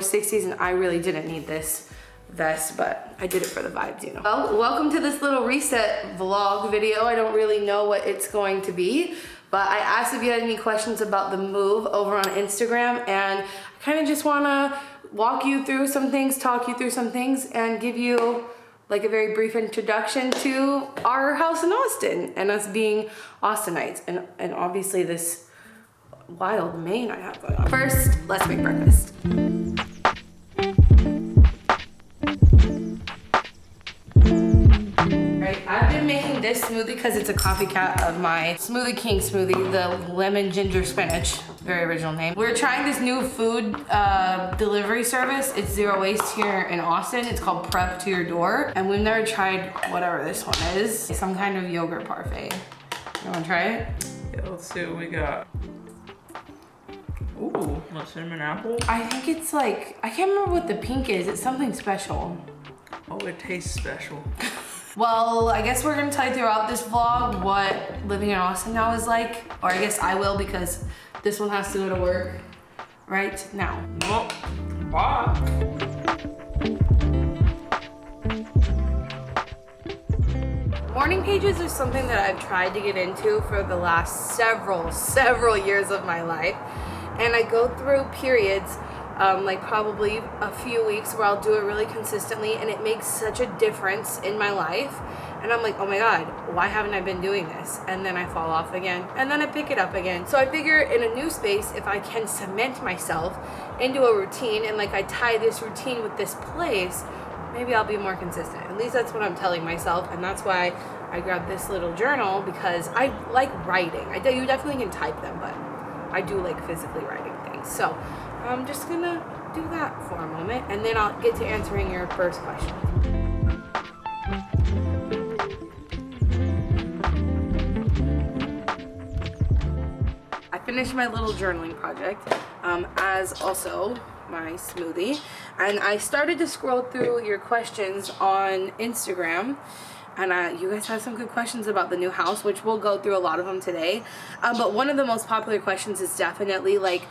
lower 60s, and I really didn't need this vest, but I did it for the vibes, you know. Well, welcome to this little reset vlog video. I don't really know what it's going to be, but I asked if you had any questions about the move over on Instagram, and I kind of just want to walk you through some things, talk you through some things, and give you like a very brief introduction to our house in Austin and us being Austinites, and obviously this wild mane I have going on. First, let's make breakfast. I've been making this smoothie because it's a copycat of my Smoothie King smoothie, the lemon ginger spinach, very original name. We're trying this new food delivery service. It's zero waste here in Austin. It's called Prep to Your Door, and we've never tried whatever this one is. It's some kind of yogurt parfait. You wanna try it? Yeah, let's see what we got. Ooh, what, cinnamon apple? I think it's like, I can't remember what the pink is. It's something special. Oh, it tastes special. Well, I guess we're gonna tell you throughout this vlog what living in Austin now is like, or I guess I will because this one has to go to work right now. Well, bye. Morning pages is something that I've tried to get into for the last several years of my life, and I go through periods like probably a few weeks where I'll do it really consistently, and it makes such a difference in my life, and I'm like, oh my god, why haven't I been doing this? And then I fall off again, and then I pick it up again. So I figure in a new space, if I can cement myself into a routine and like I tie this routine with this place, maybe I'll be more consistent. At least that's what I'm telling myself, and that's why I grabbed this little journal, because I like writing. You definitely can type them, but I do like physically writing things. So I'm just gonna do that for a moment, and then I'll get to answering your first question. I finished my little journaling project, as also my smoothie, and I started to scroll through your questions on Instagram, and you guys have some good questions about the new house, which we'll go through a lot of them today. But one of the most popular questions is definitely like,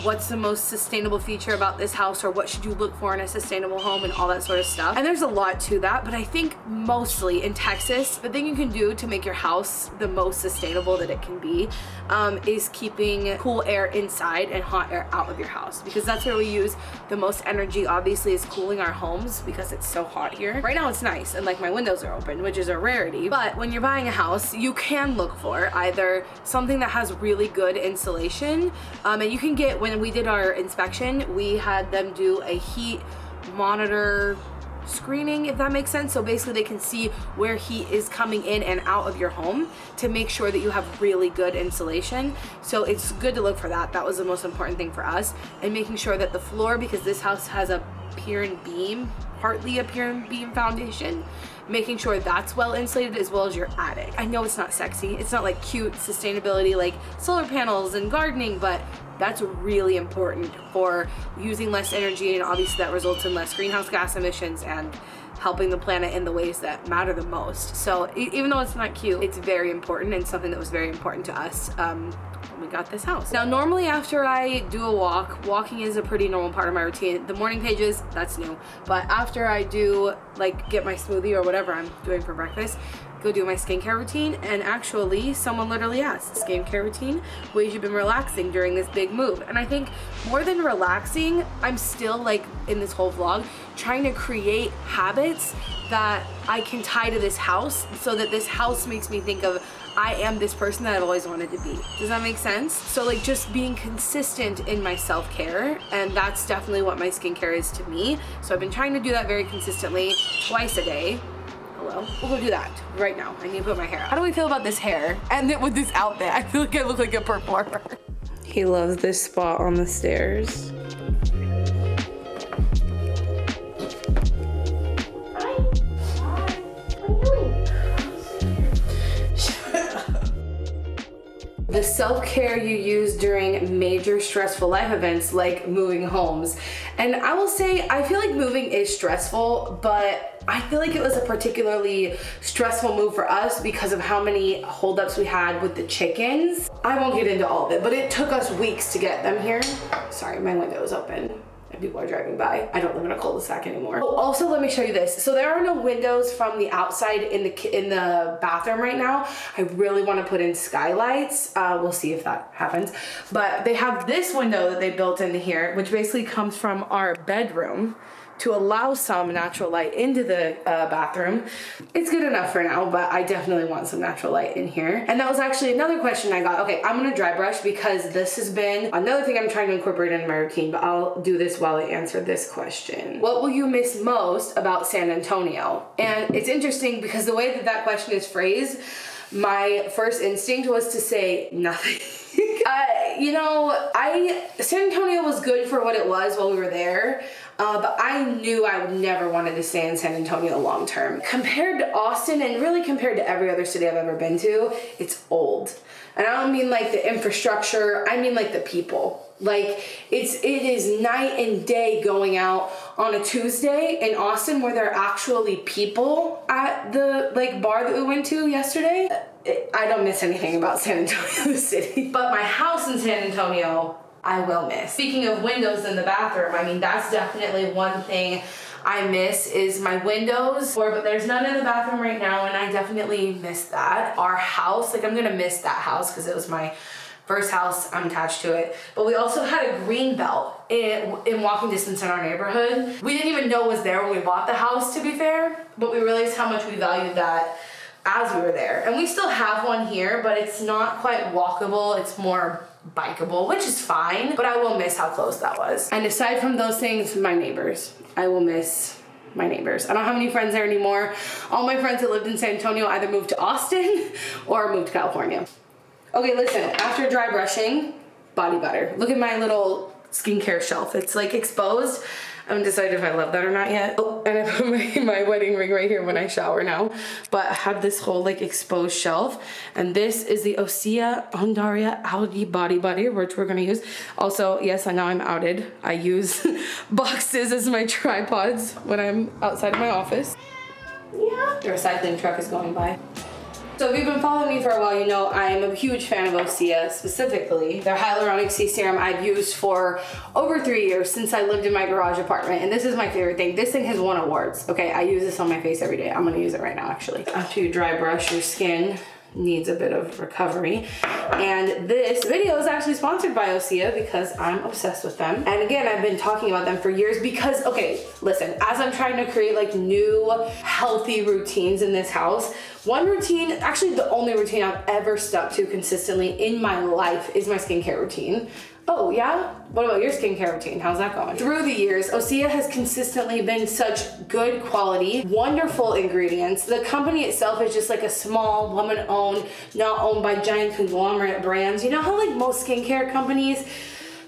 what's the most sustainable feature about this house, or what should you look for in a sustainable home, and all that sort of stuff. And there's a lot to that, but I think mostly in Texas, the thing you can do to make your house the most sustainable that it can be is keeping cool air inside and hot air out of your house, because that's where we use the most energy. Obviously, is cooling our homes because it's so hot here. Right now it's nice, and like my windows are open, which is a rarity, but when you're buying a house, you can look for either something that has really good insulation, and you can get, when we did our inspection, we had them do a heat monitor screening, if that makes sense. So basically they can see where heat is coming in and out of your home to make sure that you have really good insulation. So it's good to look for that. That was the most important thing for us, and making sure that the floor, because this house has a pier and beam, partly a pier and beam foundation, making sure that's well insulated, as well as your attic. I know it's not sexy, it's not like cute sustainability like solar panels and gardening, but that's really important for using less energy, and obviously that results in less greenhouse gas emissions and helping the planet in the ways that matter the most. So even though it's not cute, it's very important, and something that was very important to us when we got this house. Now, normally after I do a walk, walking is a pretty normal part of my routine. The morning pages, that's new. But after I do like get my smoothie or whatever I'm doing for breakfast, go do my skincare routine. And actually someone literally asked, skincare routine, ways you've been relaxing during this big move. And I think more than relaxing, I'm still like in this whole vlog trying to create habits that I can tie to this house, so that this house makes me think of, I am this person that I've always wanted to be. Does that make sense? So like just being consistent in my self-care, and that's definitely what my skincare is to me. So I've been trying to do that very consistently, twice a day. Hello? We'll go do that right now. I need to put my hair out. How do we feel about this hair? And then with this outfit, I feel like I look like a performer. He loves this spot on the stairs. The self-care you use during major stressful life events like moving homes. And I will say, I feel like moving is stressful, but I feel like it was a particularly stressful move for us because of how many holdups we had with the chickens. I won't get into all of it, but it took us weeks to get them here. Sorry, my window is open. If people are driving by. I don't live in a cul-de-sac anymore. Oh, also, let me show you this. So there are no windows from the outside in the bathroom right now. I really want to put in skylights. We'll see if that happens. But they have this window that they built into here, which basically comes from our bedroom to allow some natural light into the bathroom. It's good enough for now, but I definitely want some natural light in here. And that was actually another question I got. Okay, I'm gonna dry brush because this has been another thing I'm trying to incorporate in my routine, but I'll do this while I answer this question. What will you miss most about San Antonio? And it's interesting because the way that that question is phrased, my first instinct was to say nothing. San Antonio was good for what it was while we were there, but I knew I would never wanted to stay in San Antonio long term. Compared to Austin, and really compared to every other city I've ever been to, it's old. And I don't mean like the infrastructure, I mean like the people. Like it is night and day going out on a Tuesday in Austin where there are actually people at the bar that we went to yesterday. I don't miss anything about San Antonio, the city. But my house in San Antonio, I will miss. Speaking of windows in the bathroom, I mean, that's definitely one thing I miss is my windows. But there's none in the bathroom right now, and I definitely miss that. Our house, I'm gonna miss that house because it was my first house. I'm attached to it. But we also had a green belt in walking distance in our neighborhood. We didn't even know it was there when we bought the house, to be fair, but we realized how much we valued that as we were there. And we still have one here, but it's not quite walkable. It's more bikeable, which is fine, but I will miss how close that was. And aside from those things, my neighbors. I will miss my neighbors. I don't have any friends there anymore. All my friends that lived in San Antonio either moved to Austin or moved to California. Okay, listen, after dry brushing, body butter. Look at my little skincare shelf. It's exposed. I haven't decided if I love that or not yet. Oh, and I put my wedding ring right here when I shower now. But I have this whole exposed shelf. And this is the Ecosia Ondaria Algae Body Butter, which we're gonna use. Also, yes, I know I'm outed. I use boxes as my tripods when I'm outside of my office. Yeah. The recycling truck is going by. So if you've been following me for a while, you know I'm a huge fan of Ecosia, specifically their hyaluronic sea serum I've used for over 3 years since I lived in my garage apartment, and this is my favorite thing. This thing has won awards. Okay, I use this on my face every day. I'm gonna use it right now, actually. After you dry brush, your skin needs a bit of recovery. And this video is actually sponsored by Ecosia because I'm obsessed with them. And again, I've been talking about them for years because, okay, listen, as I'm trying to create new healthy routines in this house, one routine, actually the only routine I've ever stuck to consistently in my life is my skincare routine. Oh yeah? What about your skincare routine? How's that going? Through the years, Ecosia has consistently been such good quality, wonderful ingredients. The company itself is just a small, woman-owned, not owned by giant conglomerate brands. You know how most skincare companies,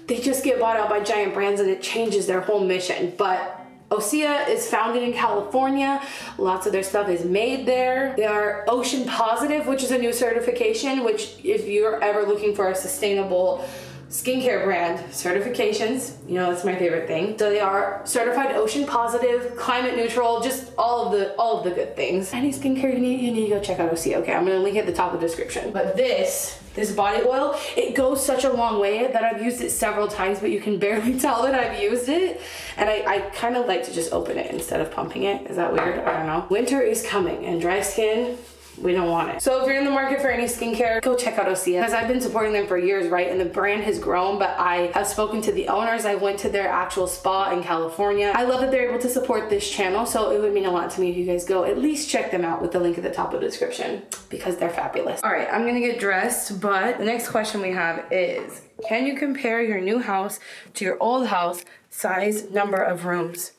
they just get bought out by giant brands and it changes their whole mission. But Ecosia is founded in California. Lots of their stuff is made there. They are Ocean Positive, which is a new certification, which if you're ever looking for a sustainable skincare brand certifications, that's my favorite thing. So they are certified Ocean Positive, climate neutral, just all of the good things. Any skincare you need to go check out Ecosia. Okay, I'm gonna link it at the top of the description. But this body oil, it goes such a long way that I've used it several times, but you can barely tell that I've used it. And I kind of like to just open it instead of pumping it. Is that weird? I don't know. Winter is coming and dry skin, we don't want it. So if you're in the market for any skincare, go check out Ecosia, because I've been supporting them for years, right? And the brand has grown, but I have spoken to the owners. I went to their actual spa in California. I love that they're able to support this channel, so it would mean a lot to me if you guys go at least check them out with the link at the top of the description, because they're fabulous. All right, I'm gonna get dressed, but the next question we have is, can you compare your new house to your old house, size, number of rooms, ...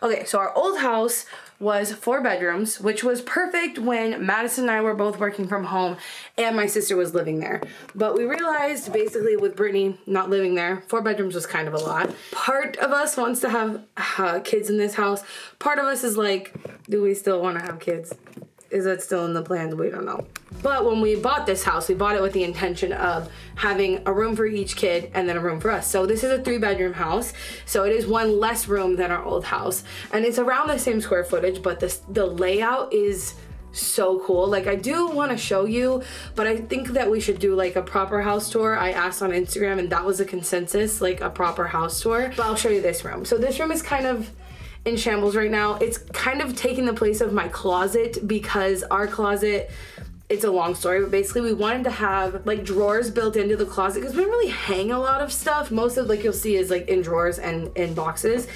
Okay, so our old house was 4 bedrooms, which was perfect when Madison and I were both working from home and my sister was living there. But we realized basically with Brittany not living there, 4 bedrooms was kind of a lot. Part of us wants to have kids in this house. Part of us is do we still want to have kids? Is that still in the plan? We don't know. But when we bought this house, we bought it with the intention of having a room for each kid and then a room for us. So this is a 3-bedroom house. So it is one less room than our old house. And it's around the same square footage, but the layout is so cool. Like, I do want to show you, but I think that we should do like a proper house tour. I asked on Instagram and that was a consensus, like a proper house tour. But I'll show you this room. So this room is kind of in shambles right now. It's kind of taking the place of my closet because our closet, it's a long story, but basically we wanted to have like drawers built into the closet because we don't really hang a lot of stuff. Most of like you'll see is like in drawers and in boxes.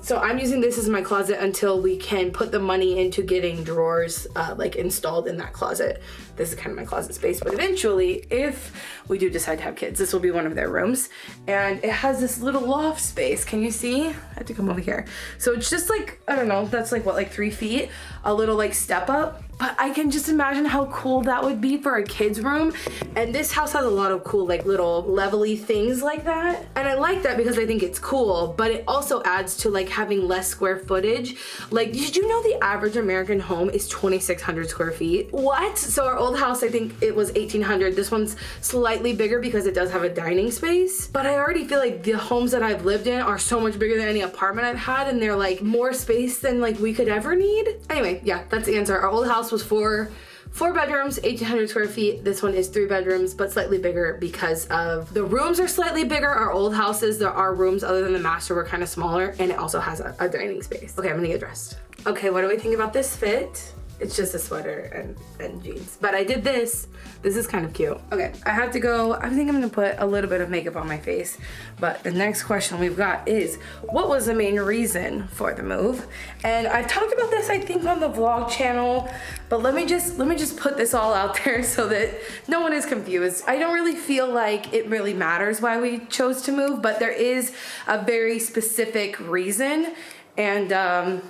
So I'm using this as my closet until we can put the money into getting drawers like installed in that closet. This is kind of my closet space, but eventually if we do decide to have kids, this will be one of their rooms. And it has this little loft space. Can you see? I have to come over here. So it's just like, I don't know, that's like what, like 3 feet, a little like step up. But I can just imagine how cool that would be for a kid's room. And this house has a lot of cool like little level-y things like that. And I like that because I think it's cool, but it also adds to like having less square footage. Like, did you know the average American home is 2,600 square feet? What? So our old house, I think it was 1,800. This one's slightly bigger because it does have a dining space. But I already feel like the homes that I've lived in are so much bigger than any apartment I've had, and they're like more space than like we could ever need. Anyway, yeah, that's the answer. Our old house was four bedrooms, 1,800 square feet. This one is 3 bedrooms, but slightly bigger because of the rooms are slightly bigger. Our old houses, there are rooms other than the master were kind of smaller, and it also has a dining space. Okay, I'm gonna get dressed. Okay, what do we think about this fit? It's just a sweater and jeans, but I did this. This is kind of cute. Okay, I have to go. I think I'm gonna put a little bit of makeup on my face, but the next question we've got is, what was the main reason for the move? And I've talked about this, I think, on the vlog channel, but let me just put this all out there so that no one is confused. I don't really feel like it really matters why we chose to move, but there is a very specific reason, and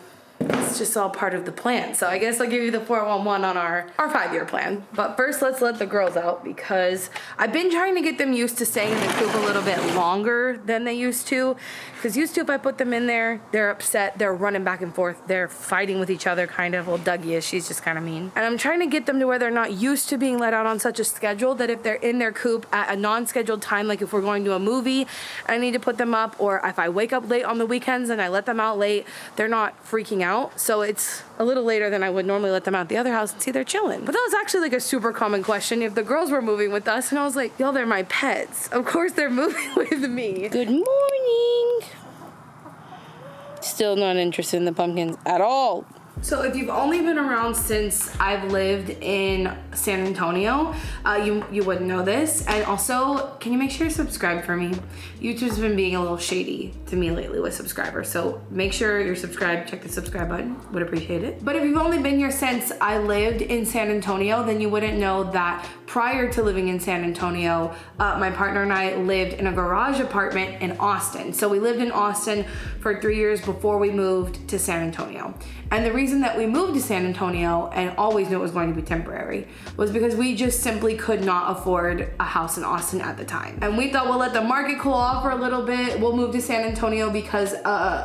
it's just all part of the plan. So I guess I'll give you the 411 on our 5-year plan. But first, let's let the girls out because I've been trying to get them used to staying in the coop a little bit longer than they used to. Because used to, if I put them in there, they're upset, they're running back and forth, they're fighting with each other kind of. Well, Dougie is, she's just kind of mean. And I'm trying to get them to where they're not used to being let out on such a schedule that if they're in their coop at a non-scheduled time, like if we're going to a movie, I need to put them up, or if I wake up late on the weekends and I let them out late, they're not freaking out. So it's a little later than I would normally let them out the other house and see they're chilling. But that was actually like a super common question if the girls were moving with us, and I was like, y'all, they're my pets. Of course they're moving with me. Good morning. Still not interested in the pumpkins at all. So if you've only been around since I've lived in San Antonio, you wouldn't know this. And also, can you make sure you subscribe for me? YouTube's been being a little shady to me lately with subscribers. So make sure you're subscribed, check the subscribe button, would appreciate it. But if you've only been here since I lived in San Antonio, then you wouldn't know that prior to living in San Antonio, my partner and I lived in a garage apartment in Austin. So we lived in Austin for 3 years before we moved to San Antonio. And the reason that we moved to San Antonio and always knew it was going to be temporary was because we just simply could not afford a house in Austin at the time. And we thought we'll let the market cool off for a little bit. We'll move to San Antonio because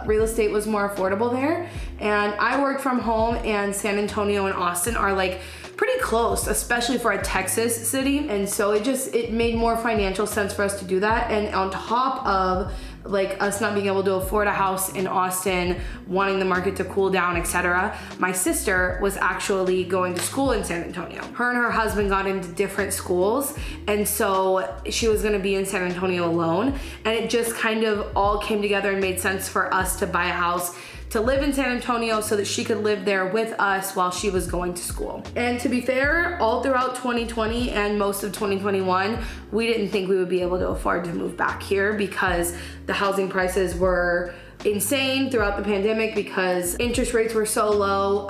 real estate was more affordable there. And I worked from home, and San Antonio and Austin are like pretty close, especially for a Texas city. And so it made more financial sense for us to do that. And on top of like us not being able to afford a house in Austin, wanting the market to cool down, etc., my sister was actually going to school in San Antonio. Her and her husband got into different schools, and so she was gonna be in San Antonio alone. And it just kind of all came together and made sense for us to buy a house to live in San Antonio so that she could live there with us while she was going to school. And to be fair, all throughout 2020 and most of 2021, we didn't think we would be able to afford to move back here because the housing prices were insane throughout the pandemic because interest rates were so low.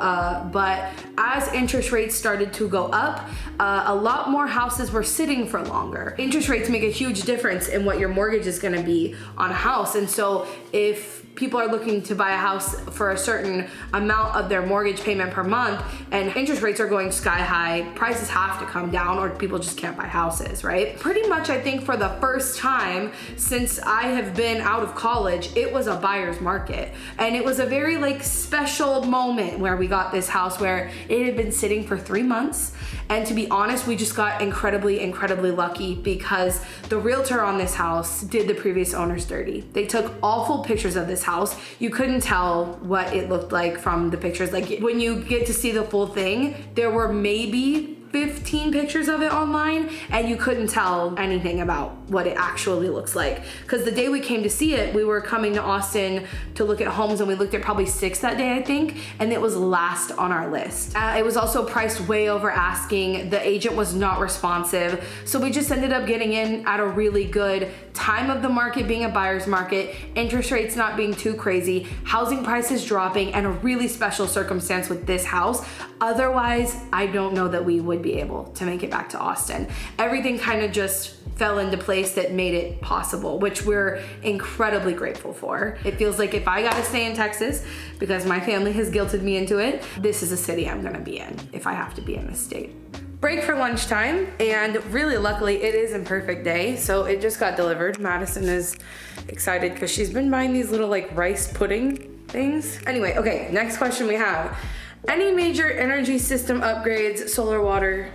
But as interest rates started to go up, a lot more houses were sitting for longer. Interest rates make a huge difference in what your mortgage is gonna be on a house. And so if people are looking to buy a house for a certain amount of their mortgage payment per month and interest rates are going sky high, prices have to come down or people just can't buy houses, right? Pretty much, I think for the first time since I have been out of college, it was a buyer's market. And it was a very like special moment where we got this house where it had been sitting for 3 months. And to be honest, we just got incredibly, incredibly lucky because the realtor on this house did the previous owners dirty. They took awful pictures of this house. You couldn't tell what it looked like from the pictures. Like when you get to see the full thing, there were maybe 15 pictures of it online and you couldn't tell anything about what it actually looks like. Because the day we came to see it, we were coming to Austin to look at homes and we looked at probably 6 that day, I think, and it was last on our list. It was also priced way over asking. The agent was not responsive. So we just ended up getting in at a really good time of the market, being a buyer's market, interest rates not being too crazy, housing prices dropping, and a really special circumstance with this house. Otherwise, I don't know that we would be able to make it back to Austin. Everything kind of just fell into place that made it possible, which we're incredibly grateful for. It feels like if I gotta stay in Texas, because my family has guilted me into it, this is a city I'm gonna be in if I have to be in this state. Break for lunchtime, and really luckily it is Imperfect Day, so it just got delivered. Madison is excited because she's been buying these little like rice pudding things. Anyway, okay, next question we have. Any major energy system upgrades, solar, water,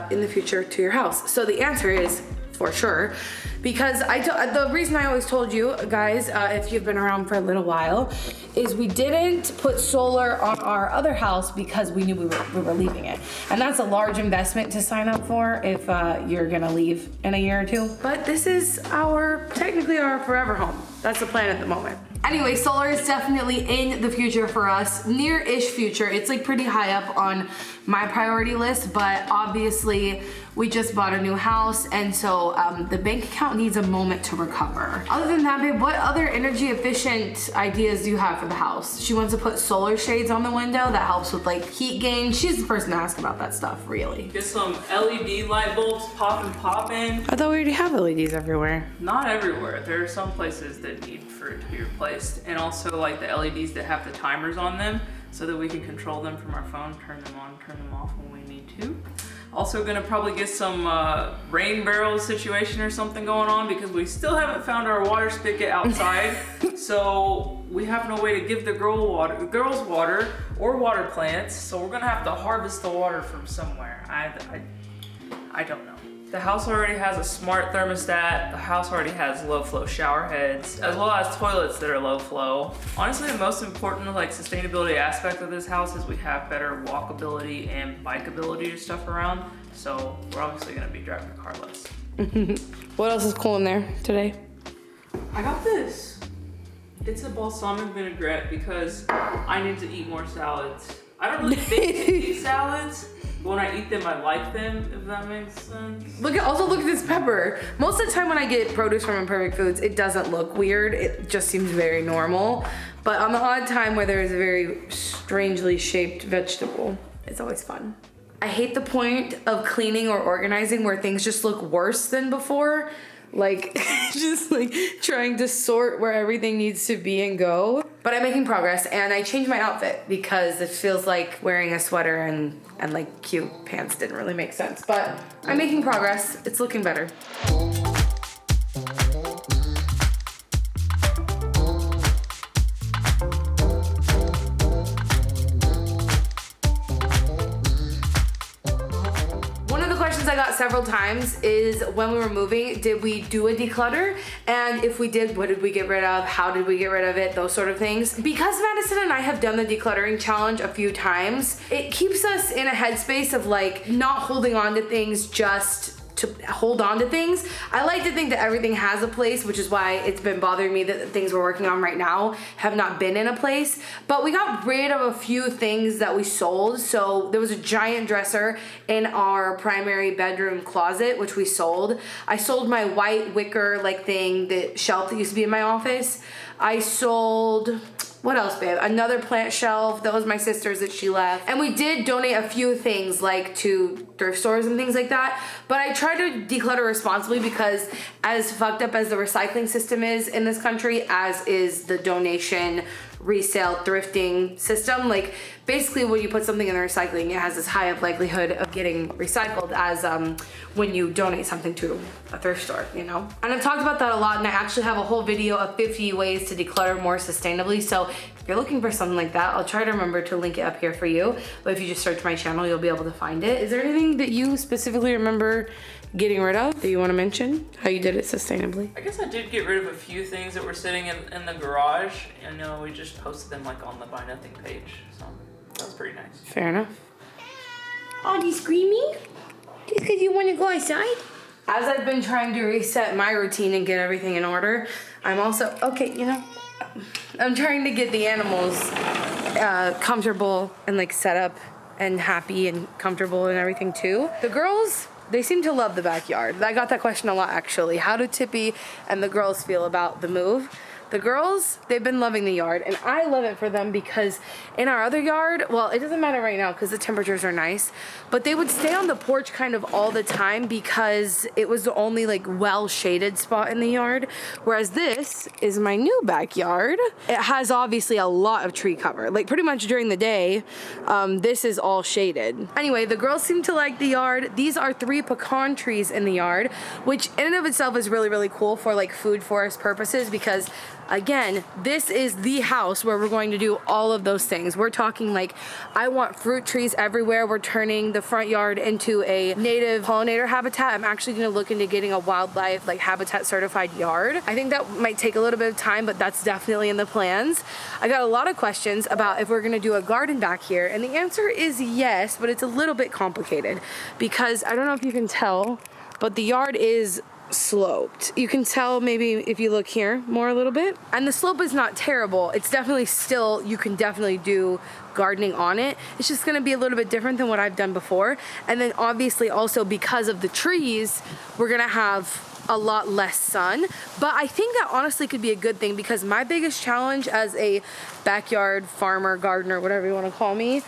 in the future to your house? So the answer is for sure, because the reason I always told you guys, if you've been around for a little while, is we didn't put solar on our other house because we knew we were leaving it. And that's a large investment to sign up for if you're gonna leave in a year or two. But this is technically our forever home. That's the plan at the moment. Anyway, solar is definitely in the future for us, near-ish future. It's like pretty high up on my priority list, but obviously we just bought a new house, and so the bank account needs a moment to recover. Other than that, babe, what other energy efficient ideas do you have for the house? She wants to put solar shades on the window that helps with like heat gain. She's the person to ask about that stuff, really. Get some LED light bulbs popping. I thought we already have LEDs everywhere. Not everywhere. There are some places that need for it to be replaced, and also like the LEDs that have the timers on them so that we can control them from our phone, turn them on, turn them off when we need to. Also gonna probably get some rain barrel situation or something going on because we still haven't found our water spigot outside. So we have no way to give the girls water or water plants. So we're gonna have to harvest the water from somewhere. I don't know. The house already has a smart thermostat. The house already has low flow shower heads, as well as toilets that are low flow. Honestly, the most important like sustainability aspect of this house is we have better walkability and bikeability and stuff around. So we're obviously gonna be driving the car less. What else is cool in there today? I got this. It's a balsamic vinaigrette because I need to eat more salads. I don't really think to eat salads. But when I eat them, I like them, if that makes sense. Also look at this pepper. Most of the time when I get produce from Imperfect Foods, it doesn't look weird. It just seems very normal. But on the odd time where there is a very strangely shaped vegetable, it's always fun. I hate the point of cleaning or organizing where things just look worse than before. Like, just like trying to sort where everything needs to be and go. But I'm making progress, and I changed my outfit because it feels like wearing a sweater and like cute pants didn't really make sense. But I'm making progress. It's looking better. I got several times is when we were moving, did we do a declutter? And if we did, what did we get rid of? How did we get rid of it? Those sort of things. Because Madison and I have done the decluttering challenge a few times, it keeps us in a headspace of like not holding on to things just to hold on to things. I like to think that everything has a place, which is why it's been bothering me that the things we're working on right now have not been in a place. But we got rid of a few things that we sold. So there was a giant dresser in our primary bedroom closet, which we sold. I sold my white wicker like thing, the shelf that used to be in my office. I sold, what else, babe? Another plant shelf. That was my sister's that she left. And we did donate a few things like to thrift stores and things like that. But I try to declutter responsibly because as fucked up as the recycling system is in this country, as is the donation, resale, thrifting system, like basically when you put something in the recycling, it has this high of likelihood of getting recycled as when you donate something to a thrift store, you know? And I've talked about that a lot, and I actually have a whole video of 50 ways to declutter more sustainably. So if you're looking for something like that, I'll try to remember to link it up here for you. But if you just search my channel, you'll be able to find it. Is there anything that you specifically remember getting rid of that you want to mention? How you did it sustainably? I guess I did get rid of a few things that were sitting in the garage. I know we just posted them like on the Buy Nothing page, so that was pretty nice. Fair enough. Oh, you screaming? Just because you want to go outside? As I've been trying to reset my routine and get everything in order, I'm also, okay, you know, I'm trying to get the animals comfortable and like set up and happy and comfortable and everything too. The girls, they seem to love the backyard. I got that question a lot actually. How do Tippy and the girls feel about the move? The girls, they've been loving the yard, and I love it for them because in our other yard, well, it doesn't matter right now because the temperatures are nice, but they would stay on the porch kind of all the time because it was the only like well-shaded spot in the yard, whereas this is my new backyard. It has obviously a lot of tree cover, like pretty much during the day, this is all shaded. Anyway, the girls seem to like the yard. These are 3 pecan trees in the yard, which in and of itself is really, really cool for like food forest purposes because again, this is the house where we're going to do all of those things. We're talking like, I want fruit trees everywhere. We're turning the front yard into a native pollinator habitat. I'm actually gonna look into getting a wildlife like habitat certified yard. I think that might take a little bit of time, but that's definitely in the plans. I got a lot of questions about if we're gonna do a garden back here, and the answer is yes, but it's a little bit complicated because I don't know if you can tell, but the yard is sloped. You can tell maybe if you look here more a little bit, and the slope is not terrible. It's definitely still, you can definitely do gardening on it. It's just gonna be a little bit different than what I've done before. And then obviously also because of the trees, we're gonna have a lot less sun, but I think that honestly could be a good thing because my biggest challenge as a backyard farmer, gardener, whatever you want to call me,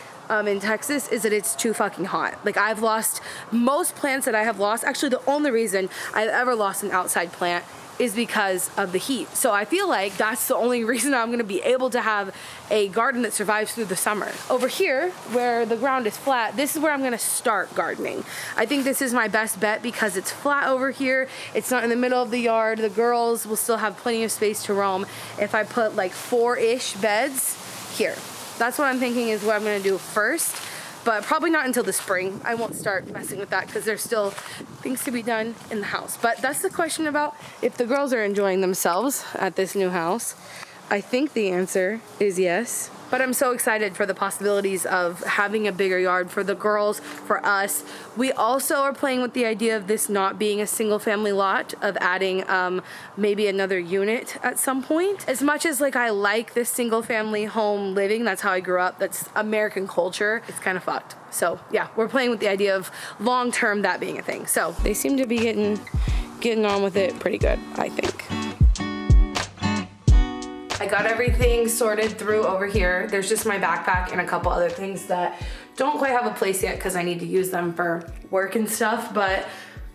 in Texas is that it's too fucking hot. Like I've lost most plants that I have lost. Actually, the only reason I've ever lost an outside plant is because of the heat. So I feel like that's the only reason I'm gonna be able to have a garden that survives through the summer. Over here, where the ground is flat, this is where I'm gonna start gardening. I think this is my best bet because it's flat over here. It's not in the middle of the yard. The girls will still have plenty of space to roam if I put like 4-ish beds here. That's what I'm thinking is what I'm gonna do first, but probably not until the spring. I won't start messing with that because there's still things to be done in the house. But that's the question about if the girls are enjoying themselves at this new house. I think the answer is yes. But I'm so excited for the possibilities of having a bigger yard for the girls, for us. We also are playing with the idea of this not being a single family lot, of adding maybe another unit at some point. As much as like I like this single family home living, that's how I grew up, that's American culture, it's kind of fucked. So yeah, we're playing with the idea of long term that being a thing. So they seem to be getting on with it pretty good, I think. I got everything sorted through over here. There's just my backpack and a couple other things that don't quite have a place yet because I need to use them for work and stuff, but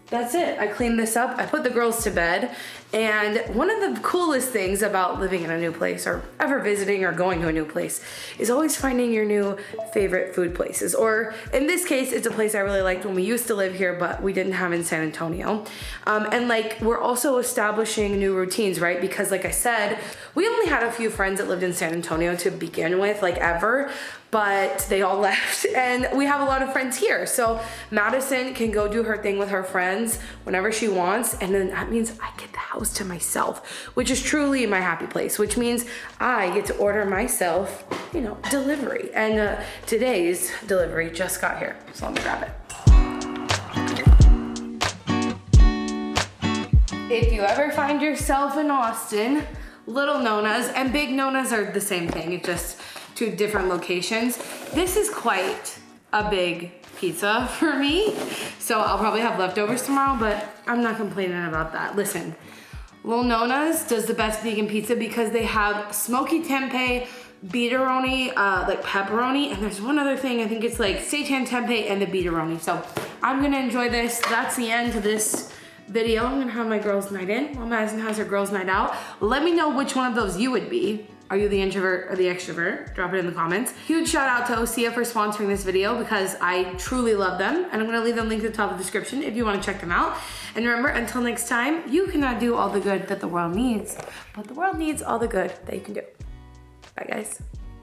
that's it. I cleaned this up. I put the girls to bed. And one of the coolest things about living in a new place or ever visiting or going to a new place is always finding your new favorite food places. Or in this case, it's a place I really liked when we used to live here, but we didn't have in San Antonio. And like, we're also establishing new routines, right? Because like I said, we only had a few friends that lived in San Antonio to begin with, like ever, but they all left and we have a lot of friends here. So Madison can go do her thing with her friends whenever she wants. And then that means I get the house to myself, which is truly my happy place, which means I get to order myself, you know, delivery. And today's delivery just got here. So let me grab it. If you ever find yourself in Austin, Little Nona's and Big Nona's are the same thing. It's just 2 different locations. This is quite a big pizza for me. So I'll probably have leftovers tomorrow, but I'm not complaining about that. Listen, Little Nona's does the best vegan pizza because they have smoky tempeh, beetaroni, like pepperoni, and there's one other thing, I think it's like seitan tempeh and the beetaroni. So I'm gonna enjoy this. That's the end to this video. I'm gonna have my girls' night in while Madison has her girls' night out. Let me know which one of those you would be. Are you the introvert or the extrovert? Drop it in the comments. Huge shout out to Ecosia for sponsoring this video because I truly love them. And I'm gonna leave them linked at the top of the description if you wanna check them out. And remember, until next time, you cannot do all the good that the world needs, but the world needs all the good that you can do. Bye guys.